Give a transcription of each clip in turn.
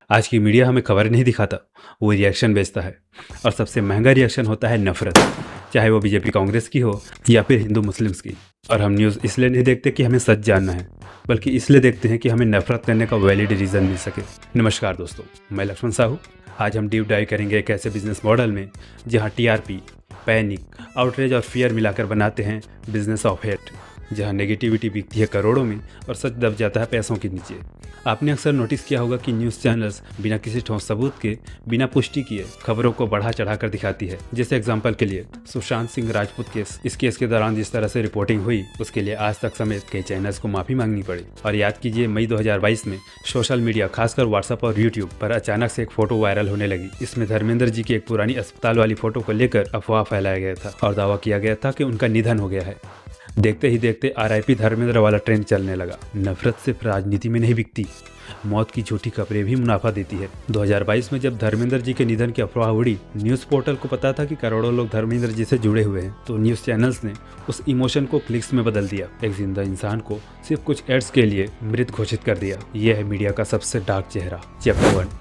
आज की मीडिया हमें खबर नहीं दिखाता, वो रिएक्शन बेचता है। और सबसे महंगा रिएक्शन होता है नफरत, चाहे वो बीजेपी कांग्रेस की हो या फिर हिंदू मुस्लिम्स की। और हम न्यूज़ इसलिए नहीं देखते कि हमें सच जानना है, बल्कि इसलिए देखते हैं कि हमें नफरत करने का वैलिड रीज़न मिल सके। नमस्कार दोस्तों, मैं लक्ष्मण साहू। आज हम डीप डाइव करेंगे एक ऐसे बिजनेस मॉडल में जहाँ टीआरपी, पैनिक, आउटरेज और फियर मिलाकर बनाते हैं बिजनेस ऑफ हेट, जहां नेगेटिविटी बिकती है करोड़ों में और सच दब जाता है पैसों के नीचे। आपने अक्सर नोटिस किया होगा कि न्यूज़ चैनल्स बिना किसी ठोस सबूत के, बिना पुष्टि किए खबरों को बढ़ा चढ़ा कर दिखाती है। जैसे एग्जांपल के लिए सुशांत सिंह राजपूत केस, इस केस के दौरान जिस तरह से रिपोर्टिंग हुई, उसके लिए आज तक समेत कई चैनल्स को माफ़ी मांगनी पड़ी। और याद कीजिए मई 2022 में सोशल मीडिया, खासकर व्हाट्सएप और यूट्यूब पर अचानक से एक फोटो वायरल होने लगी। इसमें धर्मेंद्र जी की एक पुरानी अस्पताल वाली फोटो को लेकर अफवाह फैलाया गया था और दावा किया गया था कि उनका निधन हो गया है। देखते ही देखते आरआईपी धर्मेंद्र वाला ट्रेंड चलने लगा। नफरत सिर्फ राजनीति में नहीं बिकती, मौत की झूठी खबरें भी मुनाफा देती है। 2022 में जब धर्मेंद्र जी के निधन की अफवाह उड़ी, न्यूज़ पोर्टल को पता था कि करोड़ों लोग धर्मेंद्र जी से जुड़े हुए हैं, तो न्यूज़ चैनल्स ने उस इमोशन को क्लिक्स में बदल दिया। एक जिंदा इंसान को सिर्फ कुछ एड्स के लिए मृत घोषित कर दिया। यह है मीडिया का सबसे डार्क चेहरा। चैप्टर 1,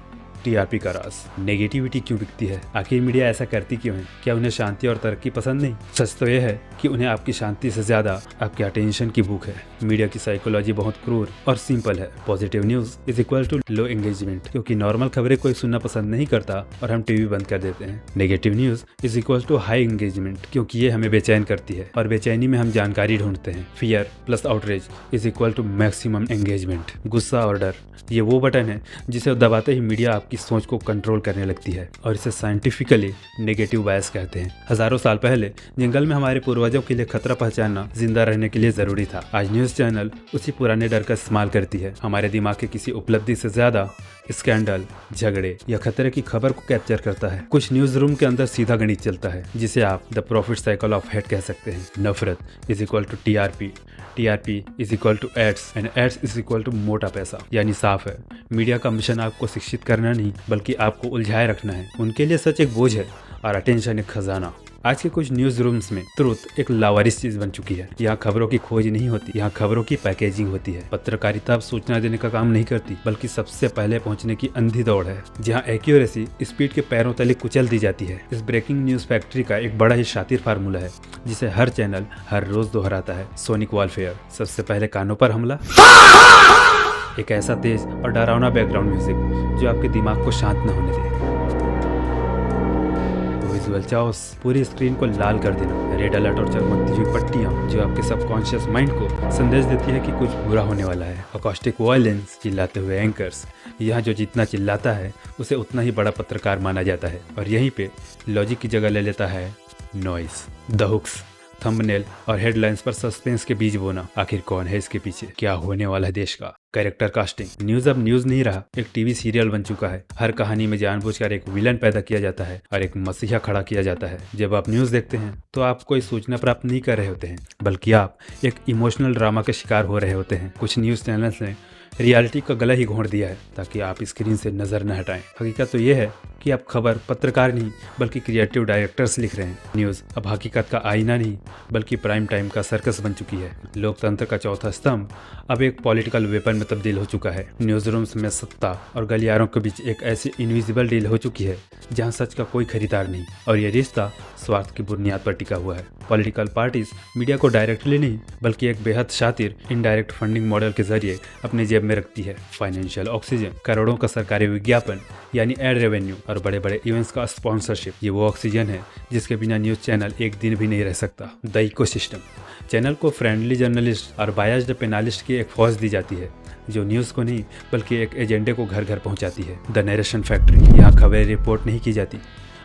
टीआरपी का राज। नेगेटिविटी क्यों बिकती है? आखिर मीडिया ऐसा करती क्यों है? क्या उन्हें शांति और तरक्की पसंद नहीं? सच तो यह है कि उन्हें आपकी शांति से ज्यादा आपके अटेंशन की भूख है। मीडिया की साइकोलॉजी बहुत क्रूर और सिंपल है। Positive news is equal to low engagement, क्योंकि नॉर्मल खबरें कोई सुनना पसंद नहीं करता और हम टीवी बंद कर देते हैं। Negative news is equal to high engagement, क्योंकि ये हमें बेचैन करती है और बेचैनी में हम जानकारी ढूंढते हैं। Fear plus outrage is equal to maximum engagement. गुस्सा और डर, ये वो बटन है जिसे दबाते ही मीडिया आपकी सोच को कंट्रोल करने लगती है, और इसे साइंटिफिकली नेगेटिव बायस कहते हैं। हजारों साल पहले जंगल में हमारे पूर्वजों के लिए खतरा पहचानना जिंदा रहने के लिए जरूरी था। आज न्यूज़ चैनल उसी पुराने डर का इस्तेमाल करती है। हमारे दिमाग के किसी उपलब्धि से ज्यादा स्कैंडल, झगड़े या खतरे की खबर को कैप्चर करता है। कुछ न्यूज रूम के अंदर सीधा गणित चलता है, जिसे आप the profit cycle of hate कह सकते हैं। नफरत is equal to TRP, TRP is equal to ads and ads is equal to मोटा पैसा। यानी साफ है, मीडिया का मिशन आपको शिक्षित करना नहीं, बल्कि आपको उलझाए रखना है। उनके लिए सच एक बोझ है और अटेंशन एक खजाना। आज के कुछ न्यूज रूम्स में ट्रुथ एक लावारिस चीज बन चुकी है। यहाँ खबरों की खोज नहीं होती, यहाँ खबरों की पैकेजिंग होती है। पत्रकारिता अब सूचना देने का काम नहीं करती, बल्कि सबसे पहले पहुंचने की अंधी दौड़ है, जहाँ एक्यूरेसी स्पीड के पैरों तले कुचल दी जाती है। इस ब्रेकिंग न्यूज फैक्ट्री का एक बड़ा ही शातिर फार्मूला है, जिसे हर चैनल हर रोज दोहराता है। सोनिक वॉरफेयर, सबसे पहले कानों पर हमला। एक ऐसा तेज और डरावना बैकग्राउंड म्यूजिक जो आपके दिमाग को शांत न होने दे। विजुअल चाओस, पूरी स्क्रीन को लाल कर देना। रेड अलर्ट और चमकती हुई पट्टियां जो आपके सबकॉन्शियस माइंड को संदेश देती है कि कुछ बुरा होने वाला है। अकॉस्टिक वायलेंस, चिल्लाते हुए एंकर्स, यहाँ जो जितना चिल्लाता है उसे उतना ही बड़ा पत्रकार माना जाता है, और यहीं पे लॉजिक की जगह ले लेता है नॉइस। द हुक्स, थंबनेल और हेडलाइंस पर सस्पेंस के बीज बोना। आखिर कौन है इसके पीछे? क्या होने वाला है देश का? कैरेक्टर कास्टिंग, न्यूज अब न्यूज नहीं रहा, एक टीवी सीरियल बन चुका है। हर कहानी में जानबूझकर एक विलन पैदा किया जाता है और एक मसीहा खड़ा किया जाता है। जब आप न्यूज देखते हैं तो आप कोई सूचना प्राप्त नहीं कर रहे होते हैं, बल्कि आप एक इमोशनल ड्रामा के शिकार हो रहे होते हैं। कुछ न्यूज चैनल्स ने रियलिटी का गला ही घोंट दिया है ताकि आप स्क्रीन से नजर न हटाएं। हकीकत तो यह है कि आप खबर पत्रकार नहीं, बल्कि क्रिएटिव डायरेक्टर्स लिख रहे हैं। न्यूज़ अब हकीकत का आईना नहीं, बल्कि प्राइम टाइम का सर्कस बन चुकी है। लोकतंत्र का चौथा स्तंभ अब एक पॉलिटिकल वेपन में तब्दील हो चुका है। न्यूज़ रूम्स में सत्ता और गलियारों के बीच एक ऐसी इनविजिबल डील हो चुकी है जहां सच का कोई खरीदार नहीं, और यह रिश्ता स्वार्थ की बुनियाद पर टिका हुआ है। पॉलिटिकल पार्टीज मीडिया को डायरेक्टली नहीं, बल्कि एक बेहद शातिर इनडायरेक्ट फंडिंग मॉडल के जरिए अपने जेब में रखती है। फाइनेंशियल ऑक्सीजन, करोड़ों का सरकारी विज्ञापन यानी एड रेवेन्यू, और बड़े बड़े इवेंट्स का स्पॉन्सरशिप, ये वो ऑक्सीजन है जिसके बिना न्यूज चैनल एक दिन भी नहीं रह सकता। द इकोसिस्टम, चैनल को फ्रेंडली जर्नलिस्ट और बायस्ड पेनालिस्ट की एक फौज दी जाती है, जो न्यूज़ को नहीं बल्कि एक एजेंडे को घर घर पहुंचाती है। द नरेशन फैक्ट्री, यहाँ खबरें रिपोर्ट नहीं की जाती,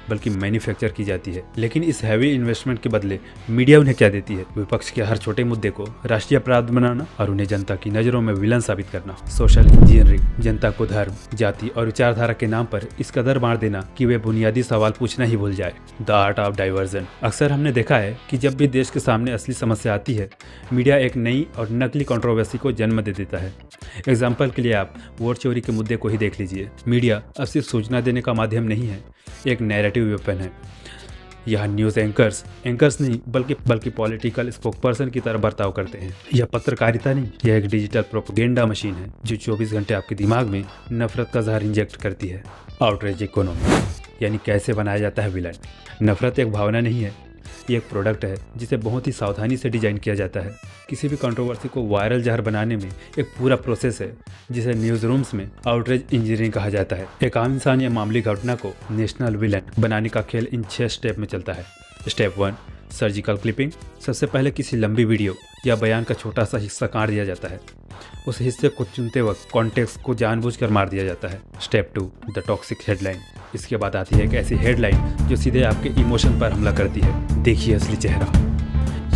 बल्कि मैन्युफैक्चर की जाती है। लेकिन इस हैवी इन्वेस्टमेंट के बदले मीडिया उन्हें क्या देती है? विपक्ष के हर छोटे मुद्दे को राष्ट्रीय अपराध बनाना और उन्हें जनता की नज़रों में विलन साबित करना। सोशल इंजीनियरिंग, जनता को धर्म, जाति और विचारधारा के नाम पर इस कदर बांट देना कि वे बुनियादी सवाल पूछना ही भूल जाए। द आर्ट ऑफ डाइवर्जन, अक्सर हमने देखा है कि जब भी देश के सामने असली समस्या आती है, मीडिया एक नई और नकली कंट्रोवर्सी को जन्म दे देता है। एग्जाम्पल के लिए आप वोट चोरी के मुद्दे को ही देख लीजिए। मीडिया अब सिर्फ सूचना देने का माध्यम नहीं है, एक नैरेटिव वेपन है। यहाँ न्यूज़ एंकर्स नहीं बल्कि पॉलिटिकल स्पोकपर्सन की तरह बर्ताव करते हैं। यह पत्रकारिता नहीं, यह एक डिजिटल प्रोपेगेंडा मशीन है जो 24 घंटे आपके दिमाग में नफरत का जहर इंजेक्ट करती है। आउटरीच इकोनॉमी यानी कैसे बनाया जाता है विलन। नफरत एक भावना नहीं है, ये एक प्रोडक्ट है जिसे बहुत ही सावधानी से डिजाइन किया जाता है। किसी भी कंट्रोवर्सी को वायरल जहर बनाने में एक पूरा प्रोसेस है जिसे न्यूज़ रूम्स में आउटरीच इंजीनियरिंग कहा जाता है। एक आम इंसान या मामूली घटना को नेशनल विलन बनाने का खेल इन 6 स्टेप में चलता है। Step 1 surgical clipping. सबसे पहले किसी लंबी वीडियो या बयान का छोटा सा हिस्सा काट दिया जाता है। उस हिस्से को चुनते वक्त कॉन्टेक्स्ट को जानबूझकर मार दिया जाता है। Step 2 the toxic headline. इसके बाद आती है एक ऐसी हेडलाइन जो सीधे आपके इमोशन पर हमला करती है। देखिए असली चेहरा,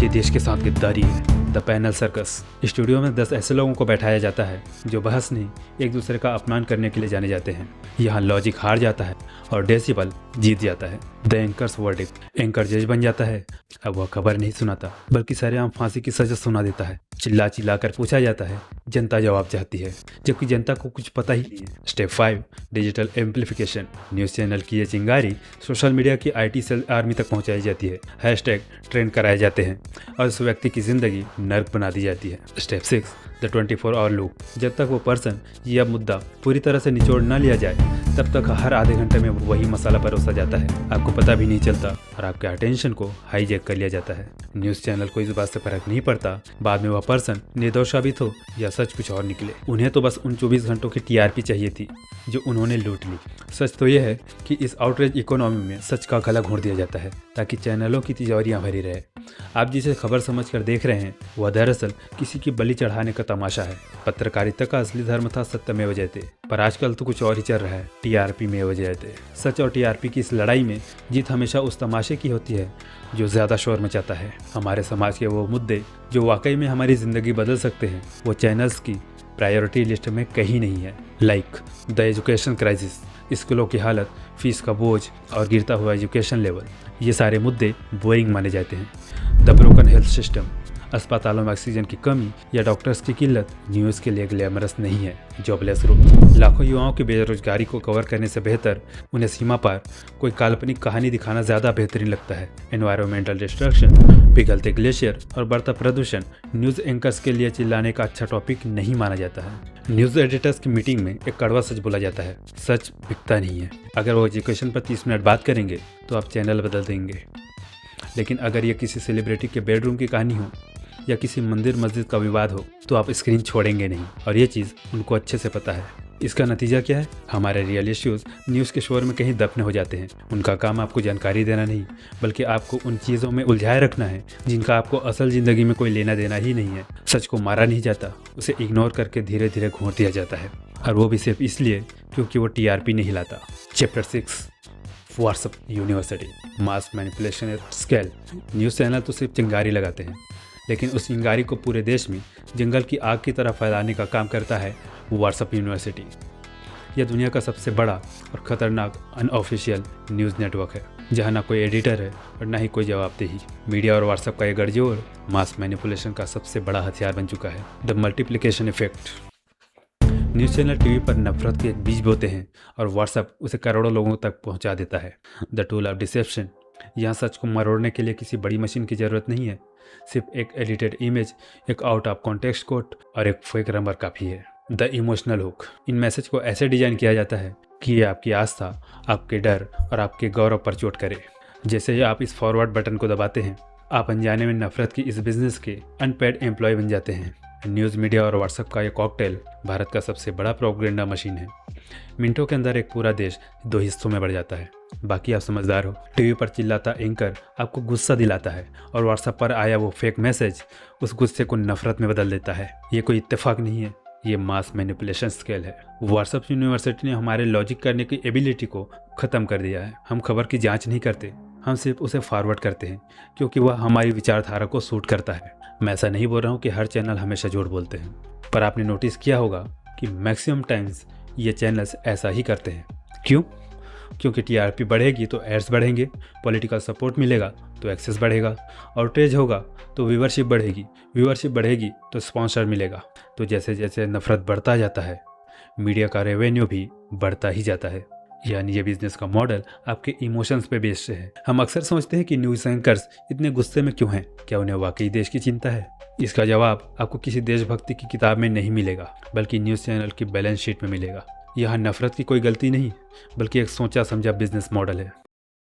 ये देश के साथ गद्दारी है। The panel circus. स्टूडियो में 10 ऐसे लोगों को बैठाया जाता है जो बहस नहीं, एक दूसरे का अपमान करने के लिए जाने जाते हैं। यहाँ लॉजिक हार जाता है और डेसिबल जीत जाता है। The anchors verdict. एंकर जज बन जाता है। अब वह खबर नहीं सुनाता बल्कि सरेआम फांसी की सजा सुना देता है। चिल्ला कर पूछा जाता है, जनता जवाब चाहती है जबकि जनता को कुछ पता ही नहीं है। Step 5 digital amplification. News channel की ये चिंगारी सोशल मीडिया की IT सेल आर्मी तक पहुंचाई जाती है। हैशटैग ट्रेंड कराए जाते हैं और उस व्यक्ति की जिंदगी नर्क बना दी जाती है। Step 6 the 24 hour loop. जब तक वो पर्सन या मुद्दा पूरी तरह से निचोड़ न लिया जाए तब तक हर आधे घंटे में वही मसाला परोसा जाता है। आपको पता भी नहीं चलता और आपके अटेंशन को हाईजैक कर लिया जाता है। न्यूज़ चैनल को इस बात से फर्क नहीं पड़ता बाद में वह पर्सन निर्दोष साबित हो या सच कुछ और निकले। उन्हें तो बस उन 24 घंटों की TRP चाहिए थी जो उन्होंने लूट ली। सच तो यह है कि इस आउटरीच इकोनॉमी में सच का गला घोंट दिया जाता है ताकि चैनलों की तिजोरियां भरी रहे। आप जिसे खबर समझकर देख रहे हैं वह दरअसल किसी की बलि चढ़ाने का तमाशा है। पत्रकारिता का असली धर्म था सत्यमेव जयते, पर आजकल तो कुछ और ही चल रहा है, TRP में जयते। सच और TRP की इस लड़ाई में जीत हमेशा उस तमाशे की होती है जो ज़्यादा शोर मचाता है। हमारे समाज के वो मुद्दे जो वाकई में हमारी ज़िंदगी बदल सकते हैं वो चैनल्स की प्रायोरिटी लिस्ट में कहीं नहीं है। लाइक द एजुकेशन क्राइसिस, स्कूलों की हालत, फीस का बोझ और गिरता हुआ एजुकेशन लेवल। ये सारे मुद्दे बोरिंग माने जाते हैं। द ब्रोकन हेल्थ सिस्टम, अस्पतालों में ऑक्सीजन की कमी या डॉक्टर्स की किल्लत न्यूज़ के लिए ग्लैमरस नहीं है। जॉबलेस रूप, लाखों युवाओं की बेरोजगारी को कवर करने से बेहतर उन्हें सीमा पार कोई काल्पनिक कहानी दिखाना ज़्यादा बेहतरीन लगता है। एनवायरमेंटल डिस्ट्रक्शन, पिघलते ग्लेशियर और बढ़ता प्रदूषण न्यूज़ एंकर्स के लिए चिल्लाने का अच्छा टॉपिक नहीं माना जाता है। न्यूज़ एडिटर्स की मीटिंग में एक कड़वा सच बोला जाता है, सच बिकता नहीं है। अगर वो एजुकेशन पर 30 मिनट बात करेंगे तो आप चैनल बदल देंगे, लेकिन अगर ये किसी सेलिब्रिटी के बेडरूम की कहानी हो या किसी मंदिर मस्जिद का विवाद हो तो आप स्क्रीन छोड़ेंगे नहीं, और ये चीज़ उनको अच्छे से पता है। इसका नतीजा क्या है? हमारे रियल इश्यूज़ न्यूज़ के शोर में कहीं दफन हो जाते हैं। उनका काम आपको जानकारी देना नहीं बल्कि आपको उन चीज़ों में उलझाए रखना है जिनका आपको असल ज़िंदगी में कोई लेना देना ही नहीं है। सच को मारा नहीं जाता, उसे इग्नोर करके धीरे धीरे घोंट दिया जाता है, और वो भी सिर्फ इसलिए क्योंकि वो TRP नहीं लाता। Chapter 6 WhatsApp university, mass manipulation at scale. News channel तो सिर्फ चिंगारी लगाते हैं, लेकिन उस चिंगारी को पूरे देश में जंगल की आग की तरह फैलाने का काम करता है व्हाट्सएप यूनिवर्सिटी। यह दुनिया का सबसे बड़ा और ख़तरनाक अनऑफिशियल न्यूज़ नेटवर्क है जहां ना कोई एडिटर है और ना ही कोई जवाबदेही। मीडिया और व्हाट्सएप का ये गठजोड़ मास मैनिपुलेशन का सबसे बड़ा हथियार बन चुका है। The multiplication effect. News channel TV पर नफरत के एक बीज बोते हैं और व्हाट्सएप उसे करोड़ों लोगों तक पहुंचा देता है। The tool of deception. यहाँ सच को मरोड़ने के लिए किसी बड़ी मशीन की ज़रूरत नहीं है, सिर्फ एक एडिटेड इमेज, एक आउट ऑफ कॉन्टेक्स्ट कोट और एक फेक नंबर काफ़ी है। The emotional hook. In message को ऐसे डिजाइन किया जाता है कि ये आपकी आस्था, आपके डर और आपके गौरव पर चोट करे। जैसे ही आप इस फॉरवर्ड बटन को दबाते हैं आप अनजाने में नफरत की इस बिजनेस के अनपेड एम्प्लॉय बन जाते हैं। न्यूज़ मीडिया और व्हाट्सएप का ये कॉकटेल भारत का सबसे बड़ा प्रोपेगेंडा मशीन है। मिनटों के अंदर एक पूरा देश 2 हिस्सों में बढ़ जाता है। बाकी आप समझदार हो। टीवी पर चिल्लाता एंकर आपको गुस्सा दिलाता है और व्हाट्सएप पर आया वो फेक मैसेज उस गुस्से को नफरत में बदल देता है। ये कोई इत्तेफाक नहीं है, ये मास मैनिपुलेशन स्केल है। व्हाट्सएप यूनिवर्सिटी ने हमारे लॉजिक करने की एबिलिटी को ख़त्म कर दिया है। हम खबर की जांच नहीं करते, हम सिर्फ उसे फॉरवर्ड करते हैं क्योंकि वह हमारी विचारधारा को सूट करता है। मैं ऐसा नहीं बोल रहा हूँ कि हर चैनल हमेशा झूठ बोलते हैं, पर आपने नोटिस किया होगा कि मैक्सिमम टाइम्स ये चैनल्स ऐसा ही करते हैं। क्यों? क्योंकि TRP बढ़ेगी तो एड्स बढ़ेंगे, पॉलिटिकल सपोर्ट मिलेगा तो एक्सेस बढ़ेगा, आउटरीच होगा तो व्यूवरशिप बढ़ेगी, व्यूवरशिप बढ़ेगी तो स्पॉन्सर मिलेगा। तो जैसे जैसे नफरत बढ़ता जाता है मीडिया का रेवेन्यू भी बढ़ता ही जाता है। यानी ये बिजनेस का मॉडल आपके इमोशंस पे बेस्ड है। हम अक्सर सोचते हैं कि न्यूज़ एंकर्स इतने गुस्से में क्यों हैं, क्या उन्हें वाकई देश की चिंता है? इसका जवाब आपको किसी देशभक्ति की किताब में नहीं मिलेगा, बल्कि न्यूज़ चैनल की बैलेंस शीट में मिलेगा। यहाँ नफरत की कोई गलती नहीं, बल्कि एक सोचा समझा बिजनेस मॉडल है।